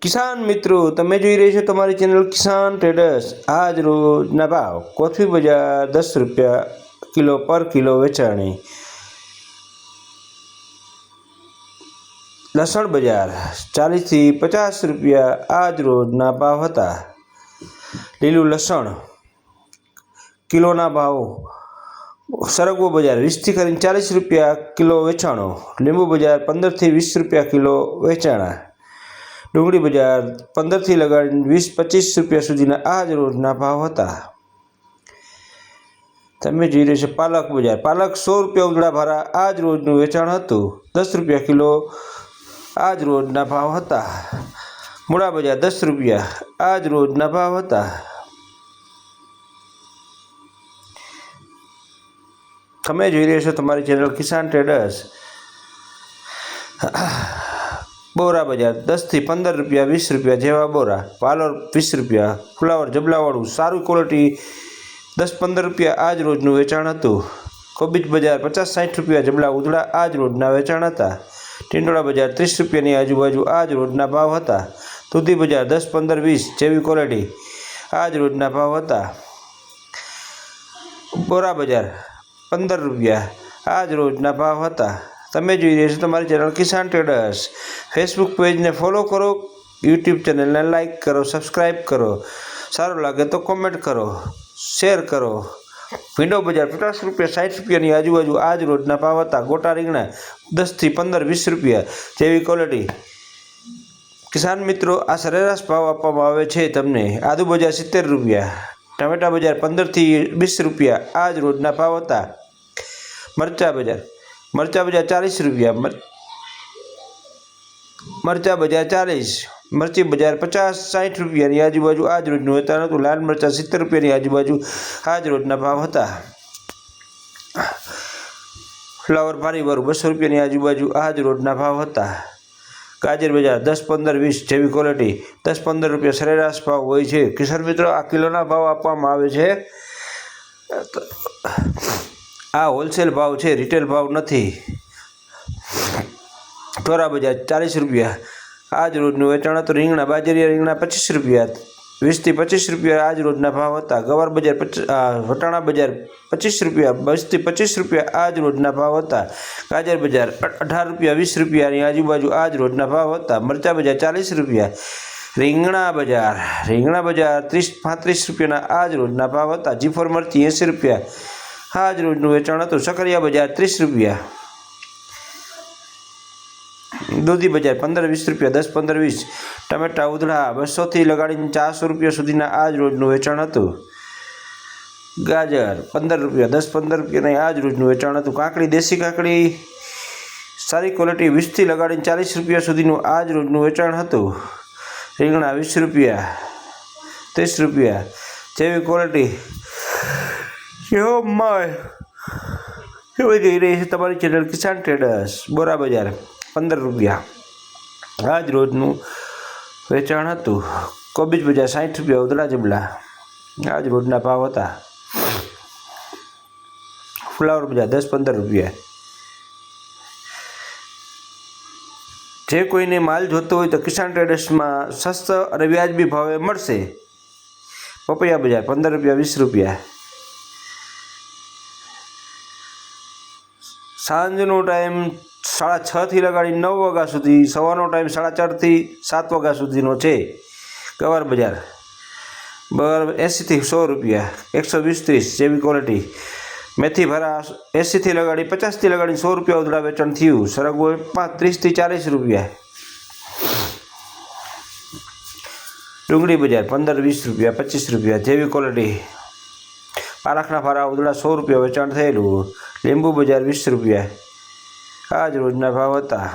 કિસાન મિત્રો, તમે જોઈ રહ્યા છો તમારી ચેનલ કિસાન ટ્રેડર્સ। આજ રોજના ભાવ કોથળી બજાર 10 રૂપિયા કિલો પર કિલો વેચાણી। લસણ બજાર 40 થી 50 રૂપિયા આજ રોજના ભાવ હતા। લીલું લસણ કિલોના ભાવ સરગવો બજાર 20 થી 40 રૂપિયા કિલો વેચાણો। લીંબુ બજાર 15 થી 20 રૂપિયા કિલો વેચાણા। ડુંગળી બજાર 15 થી લગાડીને 20-25 રૂપિયા સુધીના આજ રોજના ભાવ હતા। તમે જોઈ રહ્યા છો પાલક બજાર। પાલક 100 રૂપિયા ઉધડા ભારા આજ રોજનું વેચાણ હતું। 10 રૂપિયા કિલો આજ રોજના ભાવ હતા। મૂળા બજાર 10 રૂપિયા આજ રોજના ભાવ હતા। તમે જોઈ રહ્યા છો તમારી ચેનલ કિસાન ટ્રેડર્સ। બોરા બજાર 10 થી 15 રૂપિયા 20 રૂપિયા જેવા બોરા। વાલોર 20 રૂપિયા। ફુલાવર જબલાવાળું સારી ક્વોલિટી 10-15 રૂપિયા આજ રોજનું વેચાણ હતું। કોબીજ બજાર 50-60 રૂપિયા જબલા ઉધડા આજ રોજના વેચાણ હતા। ટીંડોળા બજાર 30 રૂપિયાની આજુબાજુ આજ રોજના ભાવ હતા। દૂધી બજાર 10-15-20 જેવી ક્વોલિટી આજ રોજના ભાવ હતા। બોરા બજાર 15 રૂપિયા આજ રોજના ભાવ હતા। તમે જોઈ રહ્યા છો તમારી ચેનલ કિસાન ટ્રેડર્સ। ફેસબુક પેજને ફોલો કરો, યુટ્યુબ ચેનલને લાઇક કરો, સબસ્ક્રાઈબ કરો। સારું લાગે તો કોમેન્ટ કરો, શેર કરો। ભીંડો બજાર 50 રૂપિયા 60 રૂપિયાની આજુબાજુ આજ રોજના ભાવ હતા। ગોટા રીંગણા 10 થી 15-20 રૂપિયા જેવી ક્વોલિટી। કિસાન મિત્રો, આ સરેરાશ ભાવ આપવામાં આવે છે તમને। આદુ બજાર 70 રૂપિયા। ટમેટા બજાર 15 થી 20 રૂપિયા આજ રોજના ભાવ હતા। મરચા બજાર 40 રૂપિયા। મરચા બજાર 40। મરચી બજાર 50-60 રૂપિયાની આજુબાજુ આજ રોજનું વેચાણ હતું। લાલ મરચા 70 રૂપિયાની આજુબાજુ આજ રોજના ભાવ હતા। ફ્લાવર ભારી વાળું 200 રૂપિયાની આજુબાજુ આજ રોજના ભાવ હતા। ગાજર બજાર 10-15-20 જેવી ક્વોલિટી 10-15 રૂપિયા સરેરાશ ભાવ હોય છે। કિસાન મિત્રો, આ કિલોના ભાવ આપવામાં આવે છે। આ હોલસેલ ભાવ છે, રિટેલ ભાવ નથી। ઢોરા બજાર 40 રૂપિયા આજ રોજનું વેચાણ હતું। રીંગણા બાજરીયા રીંગણા 25 રૂપિયા 20 થી 25 રૂપિયા આજ રોજના ભાવ હતા। ગવાર બજાર વટાણા બજાર 25 રૂપિયા 20 થી 25 રૂપિયા આજ રોજના ભાવ હતા। ગાજર બજાર 18 રૂપિયા 20 રૂપિયાની આજુબાજુ આજ રોજના ભાવ હતા। મરચા બજાર 40 રૂપિયા। રીંગણા બજાર 30-35 રૂપિયાના આજ રોજના ભાવ હતા। જીફર મરચી 80 રૂપિયા આજ રોજનું વેચાણ હતું। સકરિયા બજાર 30 રૂપિયા। દૂધી બજાર 15-20 રૂપિયા 10-15-20। ટમેટા ઉધડા 200 થી લગાડીને 400 રૂપિયા સુધીના આજ રોજનું વેચાણ હતું। ગાજર 15 રૂપિયા 10-15 રૂપિયાના આજ રોજનું વેચાણ હતું। કાકડી દેશી કાકડી સારી ક્વોલિટી 20 થી લગાડીને 40 રૂપિયા સુધીનું આજ રોજનું વેચાણ હતું। રીંગણા 20 રૂપિયા 30 રૂપિયા જેવી ક્વોલિટી જોઈ રહી છે તમારી ચેનલ કિસાન ટ્રેડર્સ। બોરા બજાર 15 રૂપિયા આજ રોજનું વેચાણ હતું। કોબીજ બજાર 60 રૂપિયા ઉધડા જબલા આજ રોજના ભાવ હતા। ફુલાવર બજાર 10-15 રૂપિયા। જે કોઈને માલ જોતો હોય તો કિસાન ટ્રેડર્સમાં સસ્તો અને વ્યાજબી ભાવે મળશે। પપૈયા બજાર 15 રૂપિયા 20 રૂપિયા। સાંજનો ટાઈમ 6:30 થી લગાડી 9 વાગ્યા સુધી, સવારનો ટાઈમ 4:30 થી 7 વાગ્યા સુધીનો છે। ગવાર બજાર 80 થી 100 રૂપિયા 120-30 જેવી ક્વોલિટી। મેથી ભરા 80 થી લગાડી 50 થી લગાડી 100 રૂપિયા ઉધડા વેચાણ થયું। સરગવો 30 થી 40 રૂપિયા। ડુંગળી બજાર 15-20 રૂપિયા 25 રૂપિયા જેવી ક્વોલિટી। પાલકના ભારા ઉધડા 100 રૂપિયા વેચાણ થયેલું। લીંબુ બજાર 20 રૂપિયા આજ રોજના ભાવ હતા।